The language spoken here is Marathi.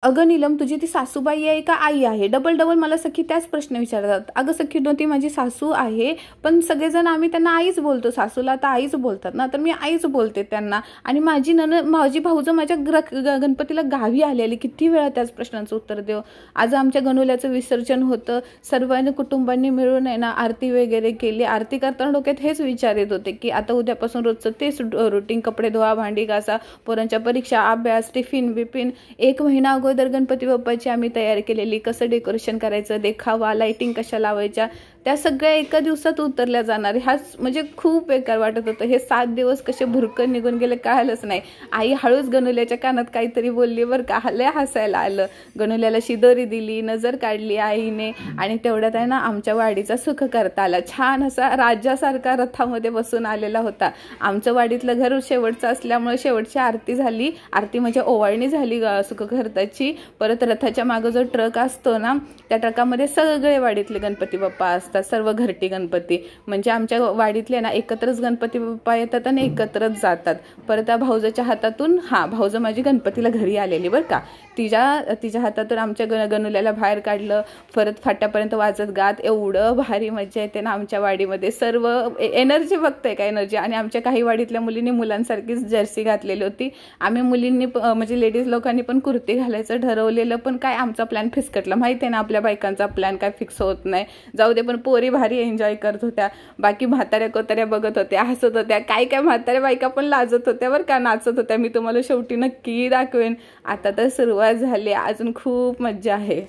अगं नीलम, तुझी ती सासूबाई आहे का आई आहे? डबल डबल मला सखी त्याच प्रश्न विचारतात. अगं सखी, ती माझी सासू आहे, पण सगळेजण आम्ही त्यांना आईच बोलतो. सासूला तर आईच बोलतात ना, तर मी आईच बोलते त्यांना. आणि माझी भाऊजं माझ्या गणपतीला गावी आलेली. किती वेळा त्याच प्रश्नांचं उत्तर देऊ. आज आमच्या गणुल्याचं विसर्जन होतं. सर्वांनी कुटुंबांनी मिळून आहे ना आरती वगैरे केली. आरती करताना डोक्यात हेच विचार येत होते की आता उद्यापासून रोजचं तेच रुटीन, कपडे धुवा, भांडी घासा, पोरांच्या परीक्षा, अभ्यास, टिफिन बिफिन. एक महिना अगोदर गणपती बाप्पाची आम्ही तयारी केलेली, कसं डेकोरेशन करायचं, देखावा, लाइटिंग कशा लावायच्या, त्या सगळ्या एका दिवसात उतरल्या जाणार. हाच म्हणजे खूप बेकार वाटत होतं. हे 7 दिवस कसे भुरकन निघून गेले कळालंच नाही. आई हळूच गणुल्याच्या कानात काहीतरी बोलली बरं का. लय हसायला आलं. गणुल्याला शिदोरी दिली, नजर काढली आईने, आणि तेवढ्यात आहे ना आमच्या वाडीचा सुख करता आला. छान असा राजासारखा रथामध्ये बसून आलेला होता. आमचं वाडीतलं घर शेवटचं असल्यामुळे शेवटची आरती झाली. आरती म्हणजे ओवाळणी झाली सुख करताची. परत रथाच्या मागं जो ट्रक असतो ना, त्या ट्रकामध्ये सगळे वाडीतले गणपती बाप्पा असतात, सर्व घरटी गणपती. म्हणजे आमच्या वाडीतले ना एकत्रच गणपती बाप्पा येतात आणि एकत्रच जातात. परत त्या भाऊजाच्या हातातून, भाऊजं माझी गणपतीला घरी आलेली बरं का, तिच्या हातातून आमच्या गणुल्याला बाहेर काढलं. परत फाट्यापर्यंत वाजत गात एवढं भारी मजा येते ना आमच्या वाडीमध्ये. सर्व एनर्जी बघताय का एनर्जी. आणि आमच्या काही वाडीतल्या मुलींनी मुलांसारखीच जर्सी घातलेली होती. आम्ही मुलींनी म्हणजे लेडीज लोकांनी पण कुर्ती घालायचं ठरवलेलं, पण काय आमचा प्लॅन फिसकटला. माहिती आहे ना आपल्या बायकांचा प्लॅन काय फिक्स होत नाही. जाऊ दे, पण पोरी भारी एन्जॉय करत होत्या. बाकी म्हाताऱ्या कोताऱ्या बघत होत्या, हसत होत्या. काय म्हाताऱ्या बायका पण लाजत होत्या बरं का, नाचत होत्या. मी तुम्हाला शेवटी नक्की दाखवेन. आता तर सुरुवात झाली, अजून खूप मज्जा आहे.